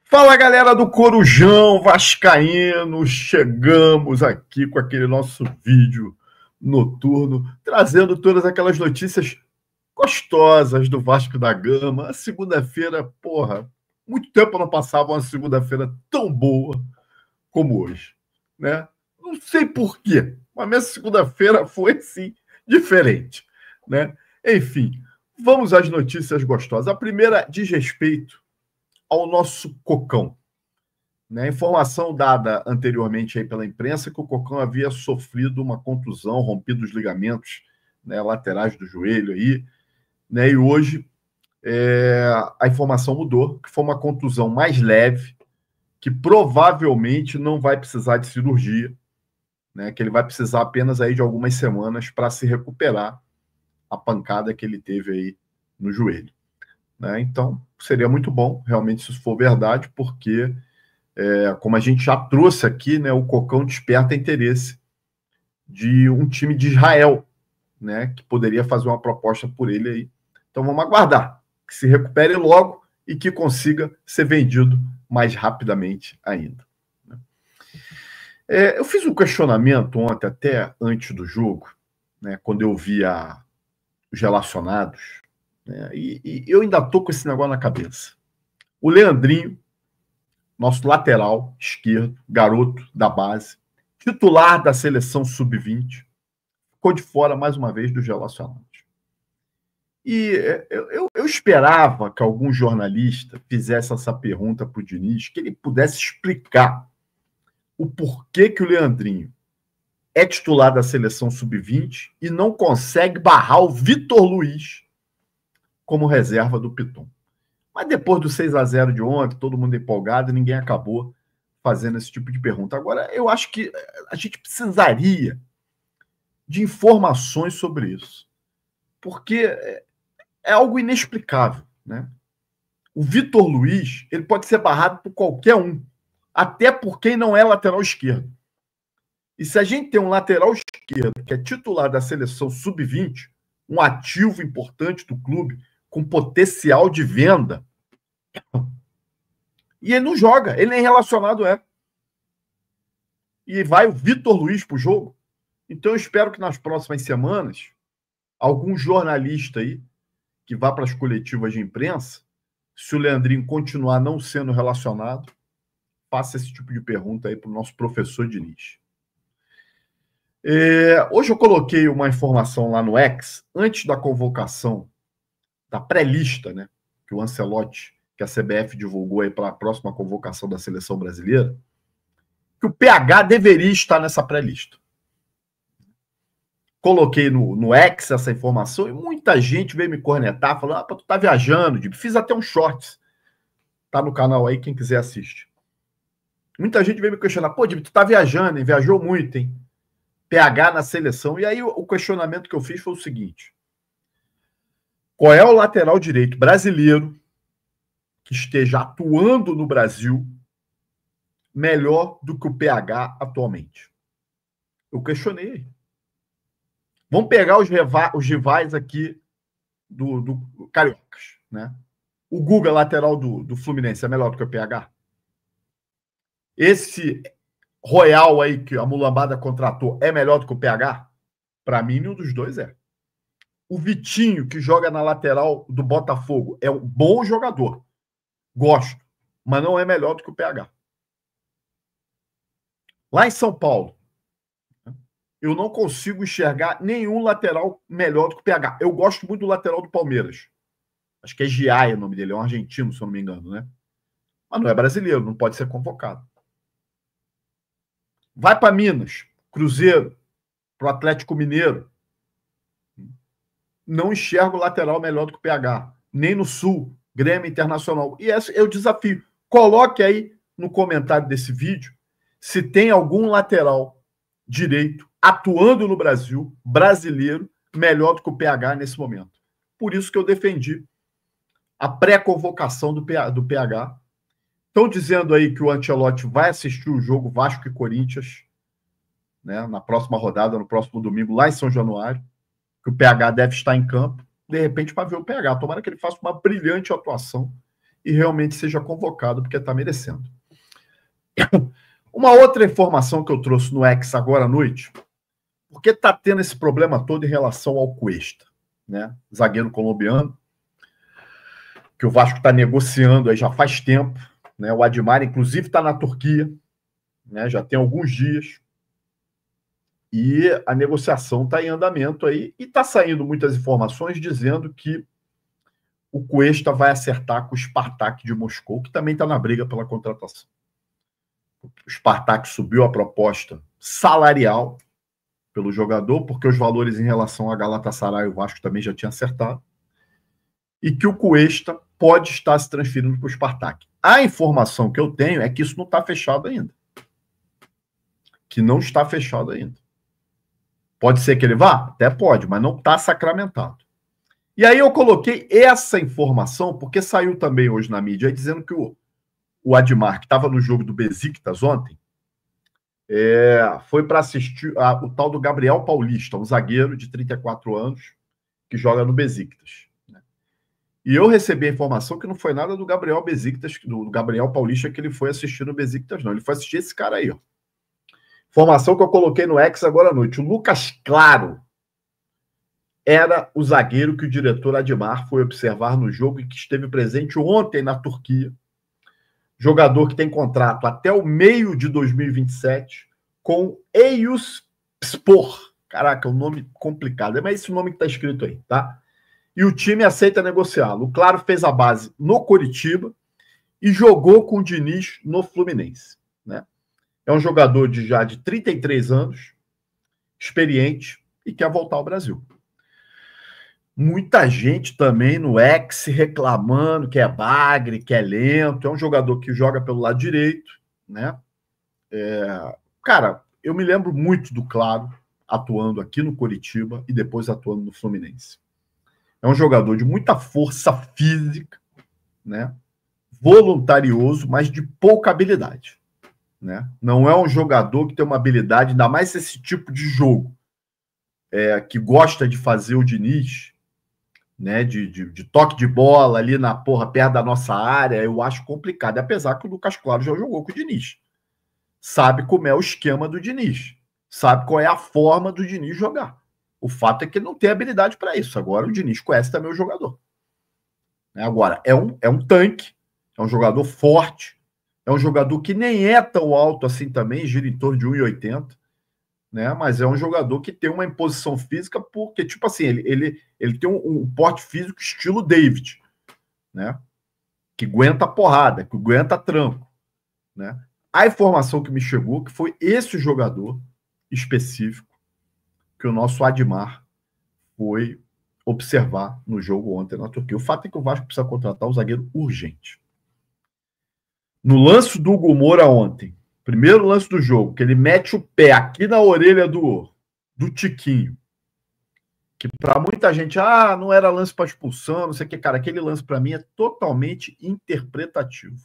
Fala, galera do Corujão Vascaíno, chegamos aqui com aquele nosso vídeo noturno, trazendo todas aquelas notícias gostosas do Vasco da Gama. A segunda-feira, porra, muito tempo não passava uma segunda-feira tão boa como hoje, né? Não sei por quê, mas minha segunda-feira foi, sim, diferente, né? Enfim, vamos às notícias gostosas. A primeira diz respeito ao nosso Cocão. Né? Informação dada anteriormente aí pela imprensa que o Cocão havia sofrido uma contusão, rompido os ligamentos, né, laterais do joelho aí, né? E hoje a informação mudou, que foi uma contusão mais leve, que provavelmente não vai precisar de cirurgia, né? Que ele vai precisar apenas aí de algumas semanas para se recuperar a pancada que ele teve aí no joelho. Né? Então, seria muito bom, realmente, se isso for verdade, porque, como a gente já trouxe aqui, né, o Cocão desperta interesse de um time de Israel, né, que poderia fazer uma proposta por ele aí. Então, vamos aguardar que se recupere logo e que consiga ser vendido mais rapidamente ainda. Eu fiz um questionamento ontem, até antes do jogo, né, quando eu vi os relacionados, né, e eu ainda estou com esse negócio na cabeça. O Leandrinho, nosso lateral esquerdo, garoto da base, titular da seleção sub-20, ficou de fora mais uma vez dos relacionados. E eu esperava que algum jornalista fizesse essa pergunta para o Diniz, que ele pudesse explicar o porquê que o Leandrinho é titular da seleção sub-20 e não consegue barrar o Vitor Luiz como reserva do Piton. Mas depois do 6-0 de ontem, todo mundo empolgado, ninguém acabou fazendo esse tipo de pergunta. Agora, eu acho que a gente precisaria de informações sobre isso, porque é algo inexplicável, né? O Vitor Luiz, ele pode ser barrado por qualquer um, até por quem não é lateral esquerdo. E se a gente tem um lateral esquerdo que é titular da seleção sub-20, um ativo importante do clube, com potencial de venda, e ele não joga, ele nem relacionado é. E vai o Vitor Luiz para o jogo. Então eu espero que nas próximas semanas, algum jornalista aí, que vá para as coletivas de imprensa, se o Leandrinho continuar não sendo relacionado, faça esse tipo de pergunta aí para o nosso professor Diniz. Hoje eu coloquei uma informação lá no X, antes da convocação, da pré-lista, né, que o Ancelotti, que a CBF divulgou aí para a próxima convocação da seleção brasileira, que o PH deveria estar nessa pré-lista. Coloquei no X essa informação e muita gente veio me cornetar, falando, tu tá viajando, fiz até um shorts, tá no canal aí, quem quiser assiste. Muita gente veio me questionar, tu tá viajando, hein? Viajou muito, hein? PH na seleção. E aí o questionamento que eu fiz foi o seguinte: qual é o lateral direito brasileiro que esteja atuando no Brasil melhor do que o PH atualmente? Eu questionei. Vamos pegar os rivais aqui do Cariocas, né? O Guga, lateral do Fluminense, é melhor do que o PH? Esse Royal aí que a Mulambada contratou é melhor do que o PH? Para mim, nenhum dos dois é. O Vitinho, que joga na lateral do Botafogo, é um bom jogador. Gosto, mas não é melhor do que o PH. Lá em São Paulo, eu não consigo enxergar nenhum lateral melhor do que o PH. Eu gosto muito do lateral do Palmeiras. Acho que é Giaia o nome dele, é um argentino, se eu não me engano, né? Mas não é brasileiro, não pode ser convocado. Vai para Minas, Cruzeiro, para o Atlético Mineiro. Não enxergo lateral melhor do que o PH. Nem no Sul, Grêmio Internacional. E esse é o desafio. Coloque aí no comentário desse vídeo se tem algum lateral direito atuando no Brasil, brasileiro, melhor do que o PH nesse momento. Por isso que eu defendi a pré-convocação do PH. Estão dizendo aí que o Ancelotti vai assistir o jogo Vasco e Corinthians, né, na próxima rodada, no próximo domingo, lá em São Januário, que o PH deve estar em campo, de repente, para ver o PH. Tomara que ele faça uma brilhante atuação e realmente seja convocado, porque está merecendo. Uma outra informação que eu trouxe no X agora à noite, porque está tendo esse problema todo em relação ao Cuesta, né? Zagueiro colombiano, que o Vasco está negociando aí já faz tempo, né? O Admar, inclusive, está na Turquia, né? Já tem alguns dias, e a negociação está em andamento aí, e está saindo muitas informações dizendo que o Cuesta vai acertar com o Spartak de Moscou, que também está na briga pela contratação. O Spartak subiu a proposta salarial pelo jogador, porque os valores em relação a Galatasaray e o Vasco também já tinha acertado, e que o Cuesta pode estar se transferindo para o Spartak. A informação que eu tenho é que isso não está fechado ainda. Que não está fechado ainda. Pode ser que ele vá? Até pode, mas não está sacramentado. E aí eu coloquei essa informação, porque saiu também hoje na mídia, dizendo que o Admar, que estava no jogo do Besiktas ontem, foi para assistir o tal do Gabriel Paulista, um zagueiro de 34 anos, que joga no Besiktas. E eu recebi a informação que não foi nada do Gabriel Besiktas, do Gabriel Paulista, que ele foi assistir no Besiktas, não. Ele foi assistir esse cara aí, ó. Informação que eu coloquei no X agora à noite. O Lucas Claro era o zagueiro que o diretor Admar foi observar no jogo e que esteve presente ontem na Turquia. Jogador que tem contrato até o meio de 2027 com Eyüpspor. Caraca, é um nome complicado. Mas esse nome que está escrito aí, tá? E o time aceita negociá-lo. O Claro fez a base no Coritiba e jogou com o Diniz no Fluminense, né? É um jogador já de 33 anos, experiente e quer voltar ao Brasil. Muita gente também no X reclamando que é bagre, que é lento. É um jogador que joga pelo lado direito, né? Cara, eu me lembro muito do Claro atuando aqui no Coritiba e depois atuando no Fluminense. É um jogador de muita força física, né? Voluntarioso, mas de pouca habilidade, né? Não é um jogador que tem uma habilidade, ainda mais esse tipo de jogo, que gosta de fazer o Diniz, né? De toque de bola ali na perto da nossa área. Eu acho complicado, apesar que o Lucas Claro já jogou com o Diniz. Sabe como é o esquema do Diniz. Sabe qual é a forma do Diniz jogar. O fato é que ele não tem habilidade para isso. Agora o Diniz conhece também o jogador. Agora, é um tanque, é um jogador forte, é um jogador que nem é tão alto assim também, gira em torno de 1,80, né? Mas é um jogador que tem uma imposição física, porque, tipo assim, ele tem um porte físico estilo David, né? Que aguenta porrada, que aguenta tranco, né? A informação que me chegou que foi esse jogador específico que o nosso Admar foi observar no jogo ontem na Turquia. O fato é que o Vasco precisa contratar um zagueiro urgente. No lance do Hugo Moura ontem, primeiro lance do jogo, que ele mete o pé aqui na orelha do Tiquinho, que para muita gente, não era lance para expulsão, não sei o que, cara, aquele lance para mim é totalmente interpretativo.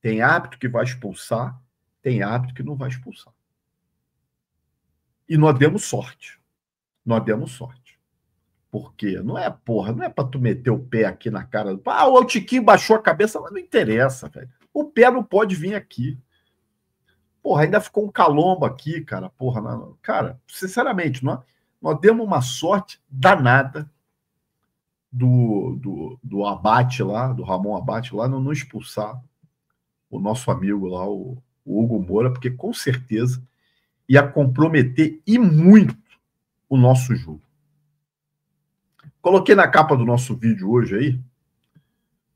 Tem árbitro que vai expulsar, tem árbitro que não vai expulsar. E nós demos sorte. Nós demos sorte. Porque não é para tu meter o pé aqui na cara do... o Tiquinho baixou a cabeça, mas não interessa, velho. O pé não pode vir aqui. Porra, ainda ficou um calombo aqui, cara. Porra, cara, sinceramente, nós demos uma sorte danada do Abate lá, do Ramon Abate lá, não expulsar o nosso amigo lá, o Hugo Moura, porque com certeza ia comprometer e muito o nosso jogo. Coloquei na capa do nosso vídeo hoje aí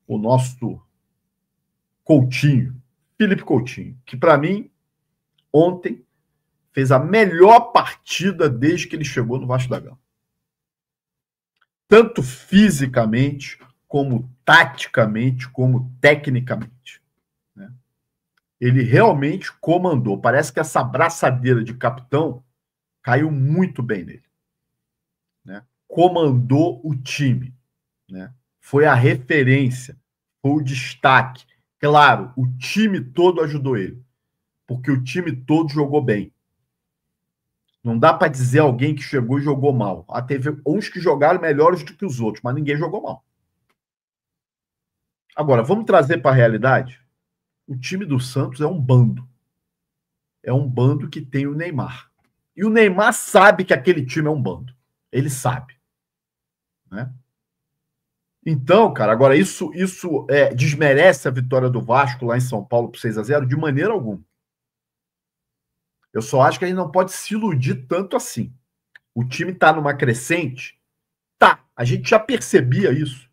o nosso Coutinho, Felipe Coutinho, que para mim ontem fez a melhor partida desde que ele chegou no Vasco da Gama. Tanto fisicamente, como taticamente, como tecnicamente. Né? Ele realmente comandou. Parece que essa braçadeira de capitão caiu muito bem nele. Né? Comandou o time. Né? Foi a referência, foi o destaque. Claro, o time todo ajudou ele, porque o time todo jogou bem. Não dá para dizer alguém que chegou e jogou mal. Teve uns que jogaram melhores do que os outros, mas ninguém jogou mal. Agora, vamos trazer para a realidade? O time do Santos é um bando. É um bando que tem o Neymar. E o Neymar sabe que aquele time é um bando. Ele sabe. Né? Então, cara, agora isso desmerece a vitória do Vasco lá em São Paulo por 6-0 de maneira alguma. Eu só acho que a gente não pode se iludir tanto assim. O time tá numa crescente? Tá, a gente já percebia isso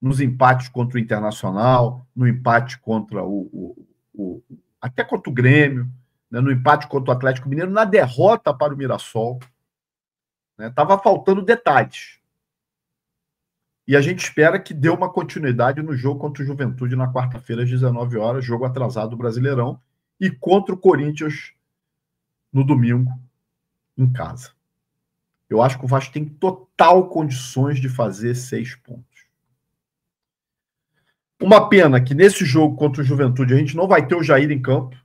nos empates contra o Internacional, no empate contra até contra o Grêmio, né, no empate contra o Atlético Mineiro, na derrota para o Mirassol. Né, tava faltando detalhes. E a gente espera que dê uma continuidade no jogo contra o Juventude na quarta-feira às 19 horas, jogo atrasado do Brasileirão, e contra o Corinthians no domingo, em casa. Eu acho que o Vasco tem total condições de fazer 6 pontos. Uma pena que nesse jogo contra o Juventude a gente não vai ter o Jair em campo.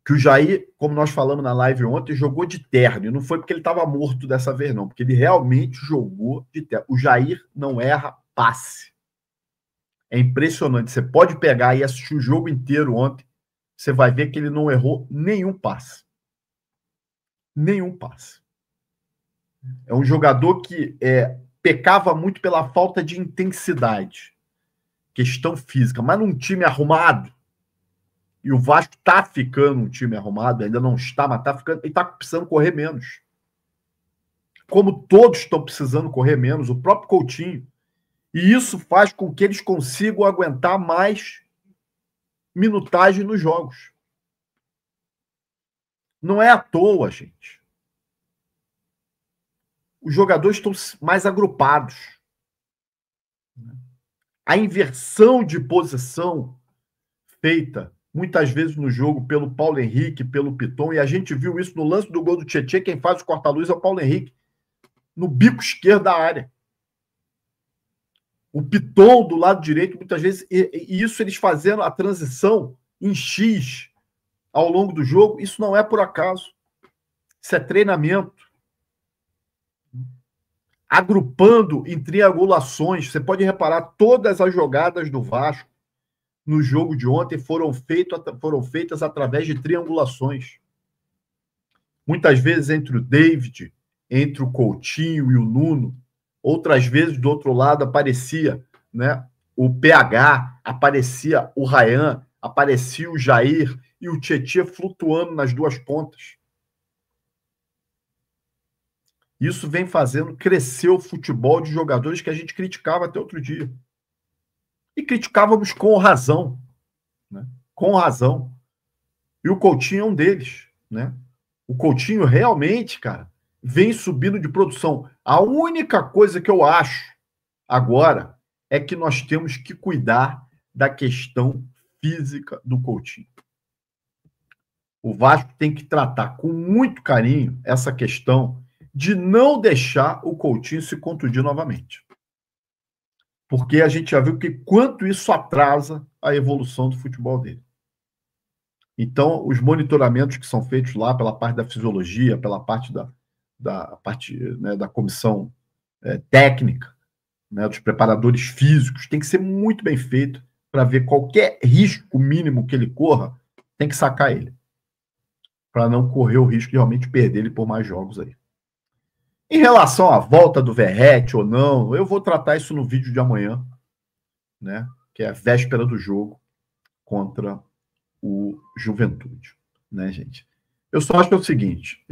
Que o Jair, como nós falamos na live ontem, jogou de terno. E não foi porque ele estava morto dessa vez, não. Porque ele realmente jogou de terno. O Jair não erra passe. É impressionante. Você pode pegar e assistir o jogo inteiro ontem. Você vai ver que ele não errou nenhum passe. Nenhum passe. É um jogador que pecava muito pela falta de intensidade. Questão física. Mas num time arrumado, e o Vasco tá ficando um time arrumado, ainda não está, mas tá ficando, ele tá precisando correr menos. Como todos estão precisando correr menos, o próprio Coutinho. E isso faz com que eles consigam aguentar mais minutagem nos jogos. Não é à toa, gente. Os jogadores estão mais agrupados. A inversão de posição feita muitas vezes no jogo pelo Paulo Henrique, pelo Piton, e a gente viu isso no lance do gol do Tietê, quem faz o corta-luz é o Paulo Henrique, no bico esquerdo da área. O Piton do lado direito, muitas vezes, e isso eles fazendo a transição em X ao longo do jogo, isso não é por acaso. Isso é treinamento. Agrupando em triangulações, você pode reparar, todas as jogadas do Vasco no jogo de ontem foram feitas através de triangulações. Muitas vezes entre o David, entre o Coutinho e o Nuno. Outras vezes, do outro lado, aparecia, né, o PH, aparecia o Ryan, aparecia o Jair e o Tietê flutuando nas duas pontas. Isso vem fazendo crescer o futebol de jogadores que a gente criticava até outro dia. E criticávamos com razão. Né? Com razão. E o Coutinho é um deles. Né? O Coutinho realmente, cara, vem subindo de produção. A única coisa que eu acho agora é que nós temos que cuidar da questão física do Coutinho. O Vasco tem que tratar com muito carinho essa questão de não deixar o Coutinho se contundir novamente. Porque a gente já viu que quanto isso atrasa a evolução do futebol dele. Então, os monitoramentos que são feitos lá pela parte da fisiologia, pela parte da comissão técnica, né, dos preparadores físicos, tem que ser muito bem feito para ver qualquer risco mínimo que ele corra, tem que sacar ele. Para não correr o risco de realmente perder ele por mais jogos aí. Em relação à volta do Verratti ou não, eu vou tratar isso no vídeo de amanhã, né? Que é a véspera do jogo contra o Juventude, né, gente? Eu só acho que é o seguinte,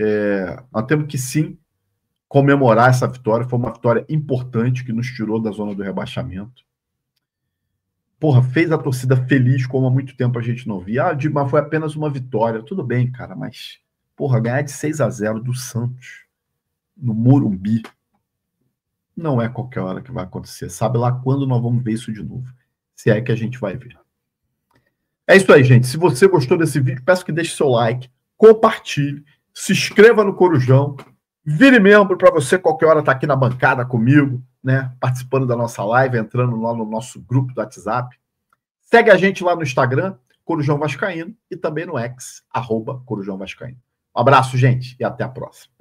nós temos que sim comemorar essa vitória, foi uma vitória importante que nos tirou da zona do rebaixamento. Porra, fez a torcida feliz como há muito tempo a gente não via. Mas foi apenas uma vitória. Tudo bem, cara, mas porra, ganhar de 6-0 do Santos no Morumbi, não é qualquer hora que vai acontecer. Sabe lá quando nós vamos ver isso de novo. Se é que a gente vai ver. É isso aí, gente. Se você gostou desse vídeo, peço que deixe seu like, compartilhe, se inscreva no Corujão, vire membro para você qualquer hora estar aqui na bancada comigo, né? Participando da nossa live, entrando lá no nosso grupo do WhatsApp. Segue a gente lá no Instagram, Corujão Vascaíno, e também no X, @Corujão Vascaíno. Um abraço, gente, e até a próxima.